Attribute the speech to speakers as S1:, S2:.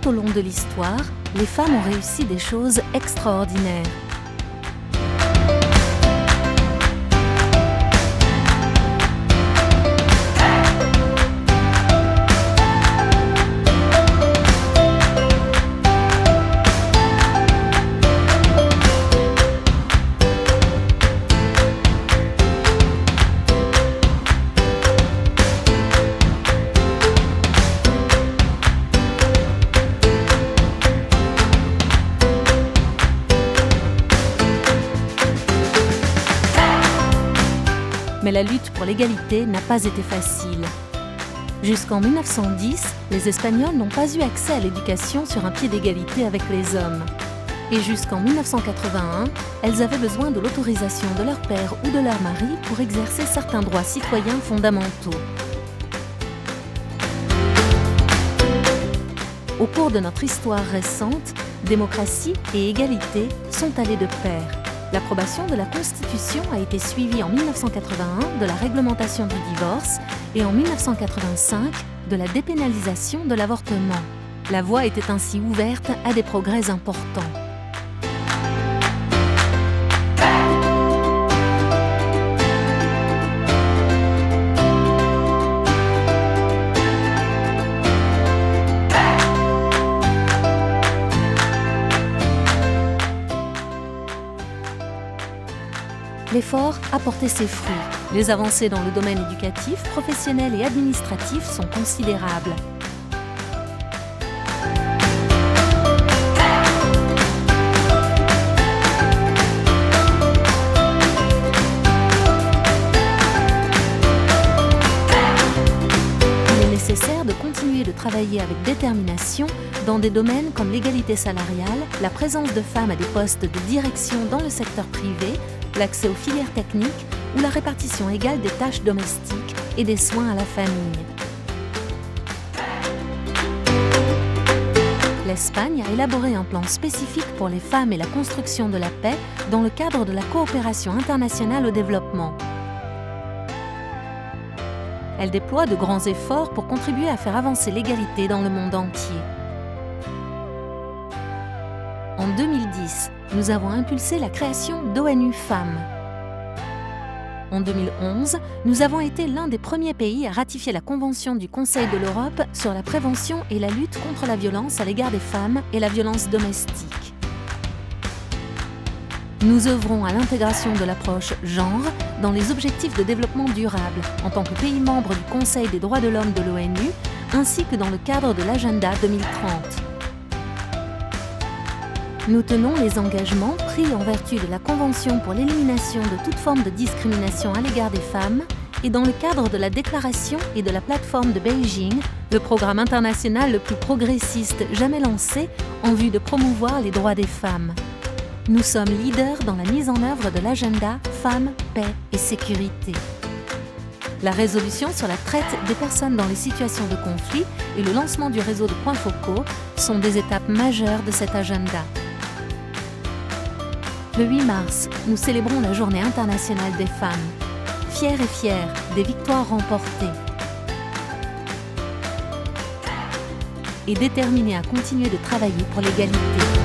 S1: au long de l'histoire, les femmes ont réussi des choses extraordinaires. Mais la lutte pour l'égalité n'a pas été facile. Jusqu'en 1910, les Espagnols n'ont pas eu accès à l'éducation sur un pied d'égalité avec les hommes. Et jusqu'en 1981, elles avaient besoin de l'autorisation de leur père ou de leur mari pour exercer certains droits citoyens fondamentaux. Au cours de notre histoire récente, démocratie et égalité sont allées de pair. L'approbation de la Constitution a été suivie en 1981 de la réglementation du divorce et en 1985 de la dépénalisation de l'avortement. La voie était ainsi ouverte à des progrès importants. L'effort a porté ses fruits. Les avancées dans le domaine éducatif, professionnel et administratif sont considérables. Il est nécessaire de continuer de travailler avec détermination dans des domaines comme l'égalité salariale, la présence de femmes à des postes de direction dans le secteur privé, l'accès aux filières techniques ou la répartition égale des tâches domestiques et des soins à la famille. L'Espagne a élaboré un plan spécifique pour les femmes et la construction de la paix dans le cadre de la coopération internationale au développement. Elle déploie de grands efforts pour contribuer à faire avancer l'égalité dans le monde entier. En 2010, nous avons impulsé la création d'ONU Femmes. En 2011, nous avons été l'un des premiers pays à ratifier la Convention du Conseil de l'Europe sur la prévention et la lutte contre la violence à l'égard des femmes et la violence domestique. Nous œuvrons à l'intégration de l'approche genre dans les objectifs de développement durable en tant que pays membre du Conseil des droits de l'homme de l'ONU ainsi que dans le cadre de l'Agenda 2030. Nous tenons les engagements pris en vertu de la Convention pour l'élimination de toute forme de discrimination à l'égard des femmes et dans le cadre de la Déclaration et de la plateforme de Beijing, le programme international le plus progressiste jamais lancé en vue de promouvoir les droits des femmes. Nous sommes leaders dans la mise en œuvre de l'agenda Femmes, Paix et Sécurité. La résolution sur la traite des personnes dans les situations de conflit et le lancement du réseau de points focaux sont des étapes majeures de cet agenda. Le 8 mars, nous célébrons la Journée internationale des femmes. Fiers et fiers des victoires remportées. Et déterminés à continuer de travailler pour l'égalité.